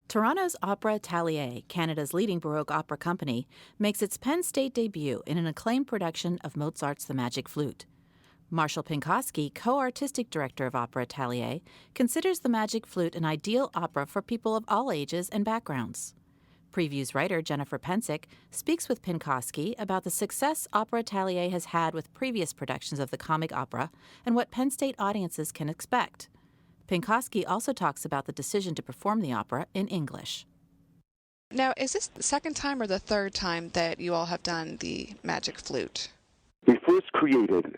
Toronto's Opera Atelier, Canada's leading Baroque opera company, makes its Penn State debut in an acclaimed production of Mozart's The Magic Flute. Marshall Pynkoski, co-artistic director of Opera Atelier, considers The Magic Flute an ideal opera for people of all ages and backgrounds. PreViews writer Jennifer Pencek speaks with Pynkoski about the success Opera Atelier has had with previous productions of the comic opera and what Penn State audiences can expect. Pynkoski also talks about the decision to perform the opera in English. Now, is this the second time or the third time that you all have done the Magic Flute? We created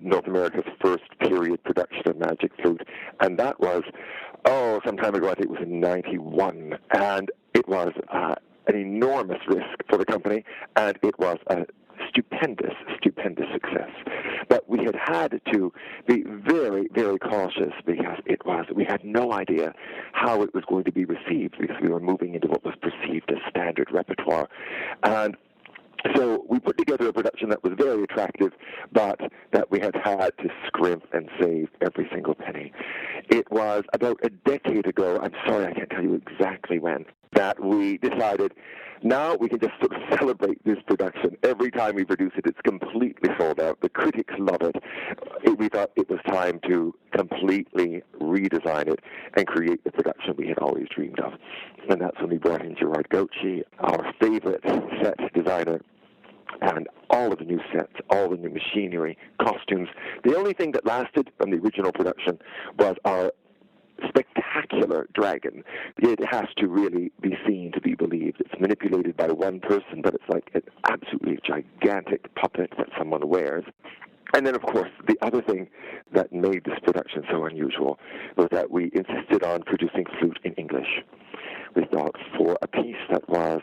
North America's first period production of Magic Flute, and that was, some time ago. I think it was in 91, and it was an enormous risk for the company, and it was a stupendous success. But we had to be very, very cautious because we had no idea how it was going to be received because we were moving into what was perceived as standard repertoire. And so we put together a production that was very attractive, but that we had to scrimp and save every single penny. It was about a decade ago, I'm sorry I can't tell you exactly when, that we decided now we can just sort of celebrate this production. Every time we produce it, it's completely sold out. The critics love it. We thought it was time to completely redesign it and create the production we had always dreamed of. And that's when we brought in Gerard Gauchi, our favorite set designer, and all of the new sets, all the new machinery, costumes. The only thing that lasted from the original production was our spectacular dragon. It has to really be seen to be believed. It's manipulated by one person, but it's like an absolutely gigantic puppet that someone wears. And then, of course, the other thing that made this production so unusual was that we insisted on producing flute in English. We thought for a piece that was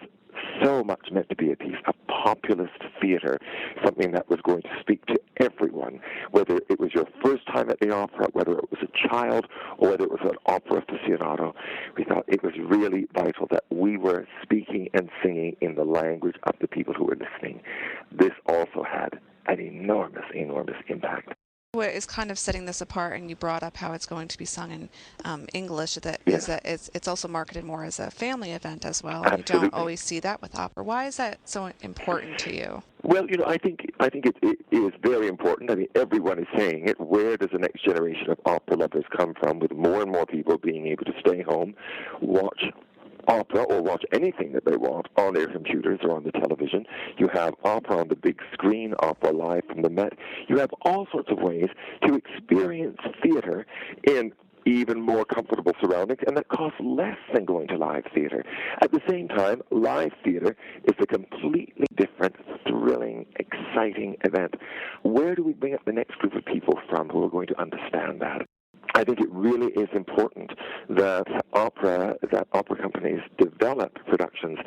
so much meant to be a piece of populist theater, something that was going to speak to everyone, whether it was your first time at the opera, whether it was a child, or whether it was an opera aficionado. We thought it was really vital that we were speaking and singing in the language of the people who were listening. This also had an enormous impact. What is kind of setting this apart, and you brought up how it's going to be sung in English, is that it's also marketed more as a family event as well. And Absolutely. You don't always see that with opera. Why is that so important to you? Well, I think it is very important. I mean, everyone is saying it. Where does the next generation of opera lovers come from, with more and more people being able to stay home, watch opera or watch anything that they want on their computers or on the television? You have opera on the big screen, opera live from the Met. You have all sorts of ways to experience theater in even more comfortable surroundings, and that costs less than going to live theater. At the same time, live theater is a completely different, thrilling, exciting event. Where do we bring up the next group of people from who are going to understand that? I think it really is important that opera companies develop productions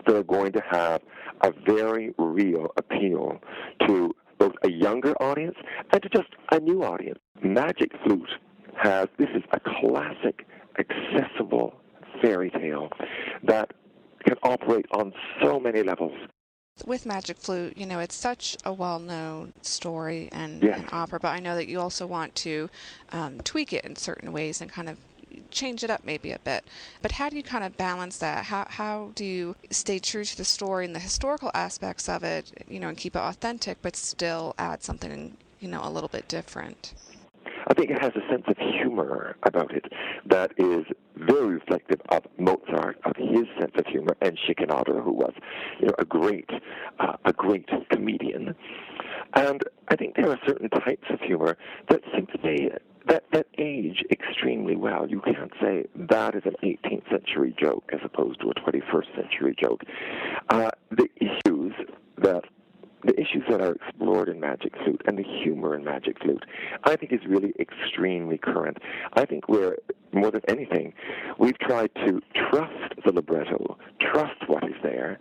that are going to have a very real appeal to both a younger audience and to just a new audience. Magic Flute this is a classic, accessible fairy tale that can operate on so many levels. With Magic Flute, it's such a well-known story and opera, but I know that you also want to tweak it in certain ways and kind of change it up maybe a bit. But how do you kind of balance that? How do you stay true to the story and the historical aspects of it, and keep it authentic, but still add something, a little bit different? I think it has a sense of humor about it that is very reflective of Mozart, of his sense of humor, and Schikaneder, who was, a great comedian. And I think there are certain types of humor that simply that age extremely well. You can't say that is an 18th century joke as opposed to a 21st century joke. The issues that are explored in Magic Flute and the humor in Magic Flute, I think is really extremely current. I think more than anything, we've tried to trust the libretto, trust what is there,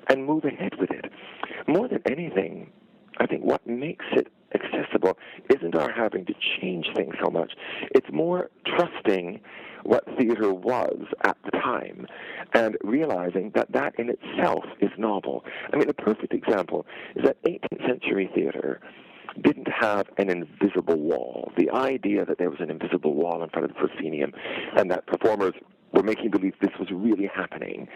and move ahead with it. More than anything, I think what makes it accessible isn't our having to change things so much. It's more trusting what theater was at the time and realizing that in itself is novel. I mean, a perfect example is that 18th century theater didn't have an invisible wall. The idea that there was an invisible wall in front of the proscenium and that performers were making believe this was really happening.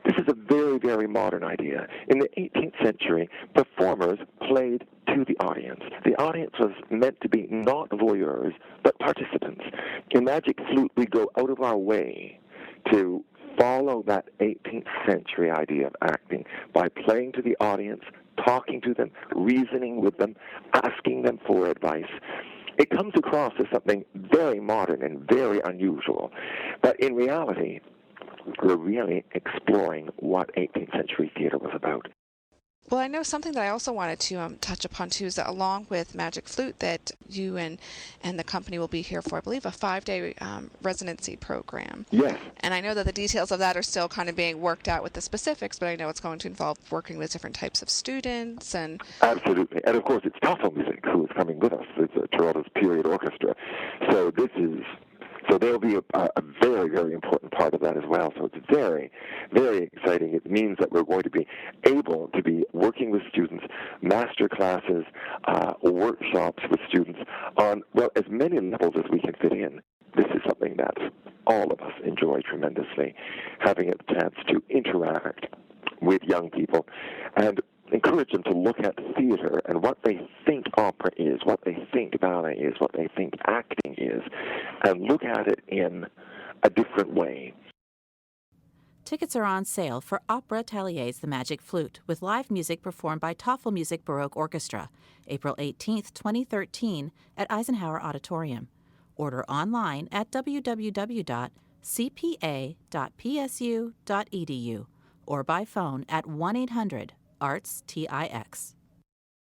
This is a very, very modern idea. In the 18th century, performers played to the audience. The audience was meant to be not voyeurs, but participants. In Magic Flute, we go out of our way to follow that 18th century idea of acting by playing to the audience, talking to them, reasoning with them, asking them for advice. It comes across as something very modern and very unusual, but in reality, we're really exploring what 18th century theater was about. Well, I know something that I also wanted to touch upon, too, is that along with Magic Flute that you and the company will be here for, I believe, a 5-day residency program. Yes. And I know that the details of that are still kind of being worked out with the specifics, but I know it's going to involve working with different types of students. And Absolutely. And, of course, it's Toffel Music who is coming with us. It's Toronto's period orchestra. So there'll be a very, very important part of that as well. So it's very, very exciting. It means that we're going to be able to be working with students, master classes, workshops with students on, well, as many levels as we can fit in. This is something that all of us enjoy tremendously, having a chance to interact with young people and encourage them to look at theater and what they think opera is, what they think ballet is, what they think acting is, and look at it in a different way. Tickets are on sale for Opera Atelier's The Magic Flute, with live music performed by Toffel Music Baroque Orchestra, April 18, 2013, at Eisenhower Auditorium. Order online at www.cpa.psu.edu or by phone at 1-800-ARTS-TIX.